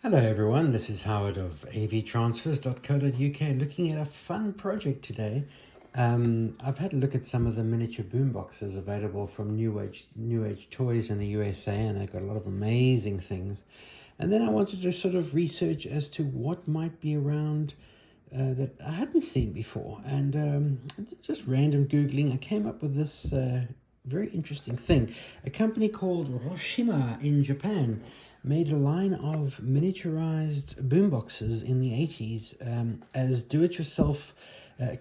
Hello everyone, this is Howard of avtransfers.co.uk looking at a fun project today. I've had a look at some of the miniature boomboxes available from New Age Toys in the USA, and they've got a lot of amazing things. And then I wanted to sort of research as to what might be around that I hadn't seen before. And just random Googling, I came up with this very interesting thing. A company called Aoshima in Japan made a line of miniaturized boomboxes in the 80s as do-it-yourself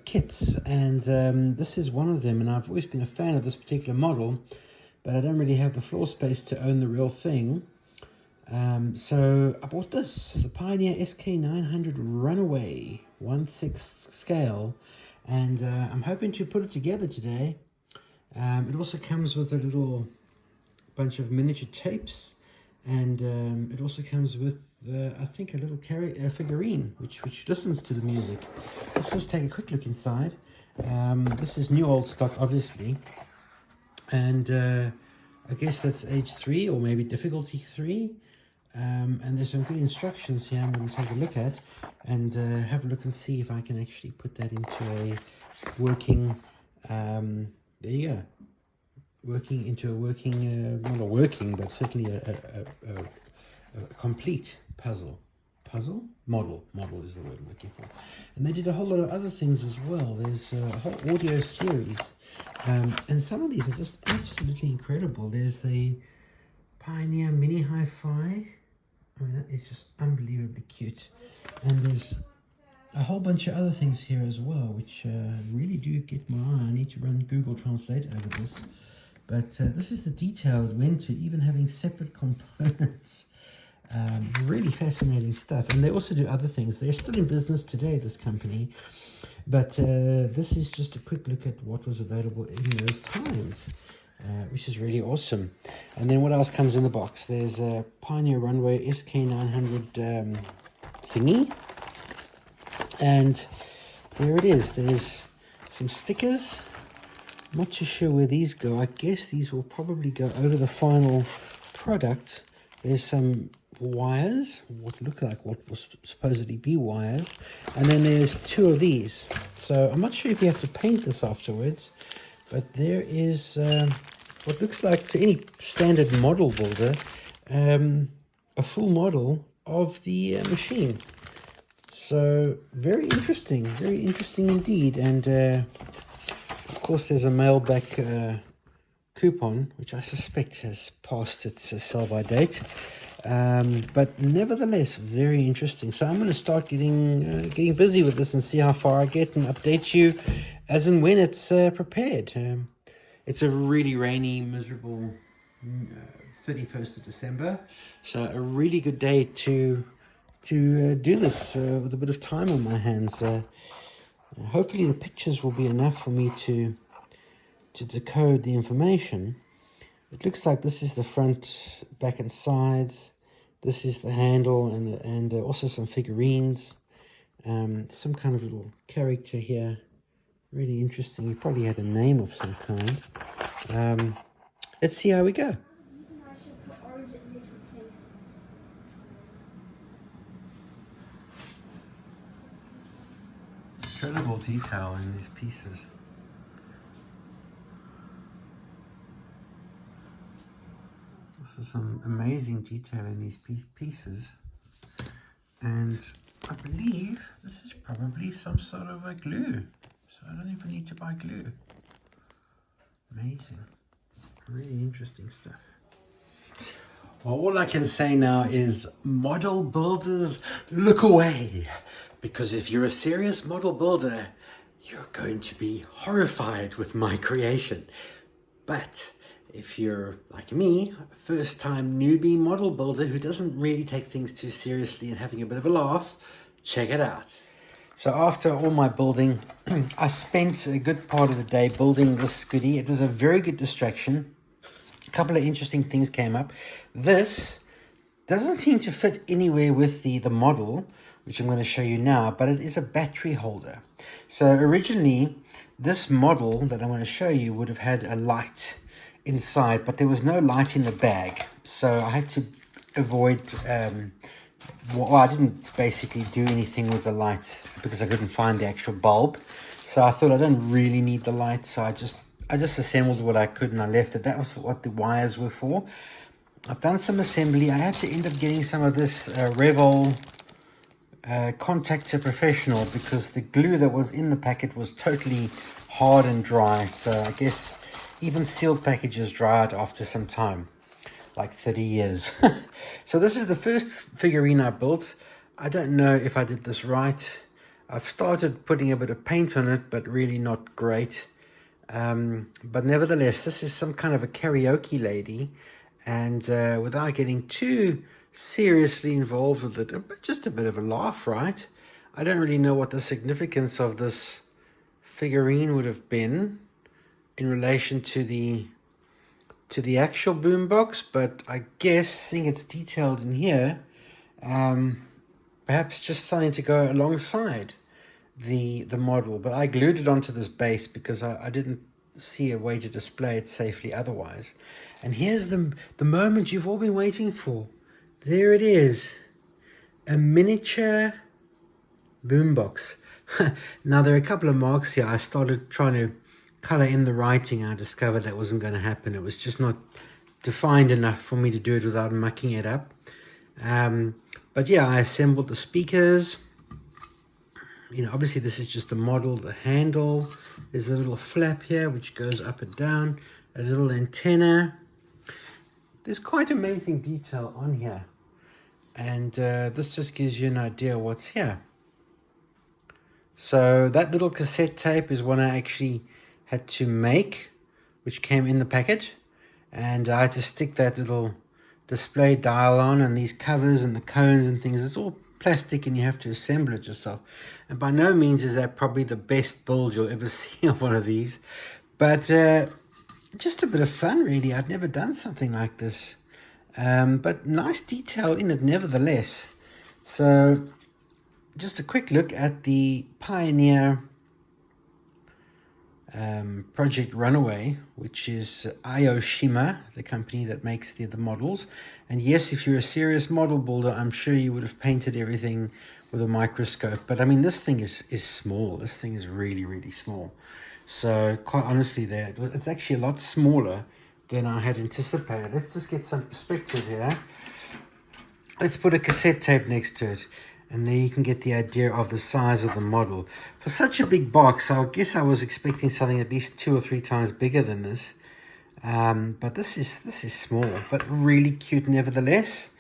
kits, and this is one of them, and I've always been a fan of this particular model, but I don't really have the floor space to own the real thing. So I bought this, the Pioneer SK900 Runaway 1/6 scale, and I'm hoping to put it together today. It also comes with a little bunch of miniature tapes, and it also comes with I think a little figurine which listens to the music. Let's just take a quick look inside. This is new old stock, obviously, and I guess that's age 3 or maybe difficulty 3. And there's some good instructions here I'm going to take a look at and have a look and see if I can actually put that into a working there you go, not a working, but certainly a complete model is the word I'm looking for. And they did a whole lot of other things as well. There's a whole audio series, and some of these are just absolutely incredible. There's a Pioneer Mini Hi-Fi. I mean, that is just unbelievably cute. And there's a whole bunch of other things here as well, which really do get my eye. I need to run Google Translate over this. But this is the detail it went to, even having separate components. Really fascinating stuff. And they also do other things. They're still in business today, this company. But this is just a quick look at what was available in those times, which is really awesome. And then what else comes in the box? There's a Pioneer Runway SK900 thingy. And there it is. There's some stickers. I'm not too sure where these go. I guess these will probably go over the final product. There's some wires, what look like what will supposedly be wires. And then there's 2 of these. So I'm not sure if you have to paint this afterwards, but there is what looks like, to any standard model builder, a full model of the machine. So very interesting indeed. And of course there's a mailback coupon, which I suspect has passed its sell-by date, but nevertheless very interesting. So I'm going to start getting busy with this and see how far I get, and update you as and when it's prepared. It's a really rainy, miserable 31st of December, so a really good day to do this with a bit of time on my hands. Hopefully the pictures will be enough for me to decode the information. It looks like this is the front, back and sides. This is the handle, and also some figurines. Some kind of little character here. Really interesting. You probably had a name of some kind. Let's see how we go. Incredible detail in these pieces. This is some amazing detail in these pieces, and I believe this is probably some sort of a glue, so I don't even need to buy glue. Amazing, really interesting stuff. Well, all I can say now is, model builders, look away, because if you're a serious model builder, you're going to be horrified with my creation. But if you're like me, a first-time newbie model builder who doesn't really take things too seriously and having a bit of a laugh, check it out. So after all my building, I spent a good part of the day building this goodie. It was a very good distraction. A couple of interesting things came up. This doesn't seem to fit anywhere with the model, which I'm going to show you now, but it is a battery holder. So originally, this model that I'm going to show you would have had a light inside, but there was no light in the bag. So I had to avoid well, I didn't basically do anything with the light because I couldn't find the actual bulb. So I thought I don't really need the light, so I just assembled what I could and I left it. That was what the wires were for. I've done some assembly. I had to end up getting some of this Revol Contactor Professional because the glue that was in the packet was totally hard and dry. So I guess even sealed packages dry out after some time, like 30 years. So this is the first figurine I built. I don't know if I did this right. I've started putting a bit of paint on it, but really not great. But nevertheless, this is some kind of a karaoke lady. And without getting too seriously involved with it, just a bit of a laugh, right? I don't really know what the significance of this figurine would have been in relation to the actual boombox, but I guess seeing it's detailed in here, perhaps just something to go alongside the model. But I glued it onto this base because I didn't see a way to display it safely otherwise. And here's the moment you've all been waiting for. There it is, a miniature boombox. Now there are a couple of marks here. I started trying to color in the writing. I discovered that wasn't going to happen. It was just not defined enough for me to do it without mucking it up. But yeah, I assembled the speakers. You know, obviously this is just the model, the handle. There's a little flap here which goes up and down, a little antenna. There's quite amazing detail on here. And this just gives you an idea what's here. So that little cassette tape is one I actually had to make, which came in the packet. And I had to stick that little display dial on, and these covers and the cones and things. It's all plastic and you have to assemble it yourself. And by no means is that probably the best build you'll ever see of one of these. But just a bit of fun, really. I'd never done something like this. But nice detail in it nevertheless. So just a quick look at the Pioneer project Runaway, which is Aoshima, the company that makes the models. And yes, if you're a serious model builder, I'm sure you would have painted everything with a microscope. But I mean, this thing is small. This thing is really, really small. So quite honestly there, it's actually a lot smaller than I had anticipated. Let's just get some perspective here. Let's put a cassette tape next to it, and there you can get the idea of the size of the model. For such a big box, I guess I was expecting something at least 2 or 3 times bigger than this. But this is small, but really cute nevertheless.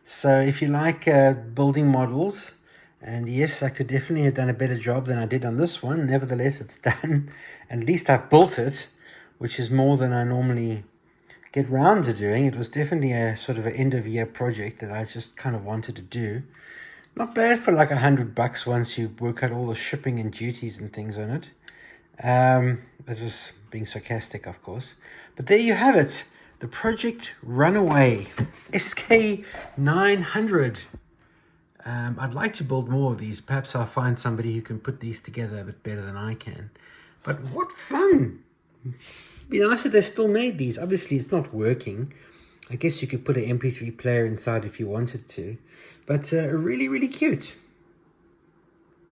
So if you like building models, and yes, I could definitely have done a better job than I did on this one. Nevertheless, it's done. And at least I've built it, which is more than I normally get round to doing. It was definitely a sort of an end-of-year project that I just kind of wanted to do. Not bad for like $100 once you work out all the shipping and duties and things on it. That was being sarcastic, of course. But there you have it. The Project Runaway SK900. I'd like to build more of these. Perhaps I'll find somebody who can put these together a bit better than I can. But what fun! It'd be nice if they still made these. Obviously, it's not working. I guess you could put an MP3 player inside if you wanted to. But really, really cute.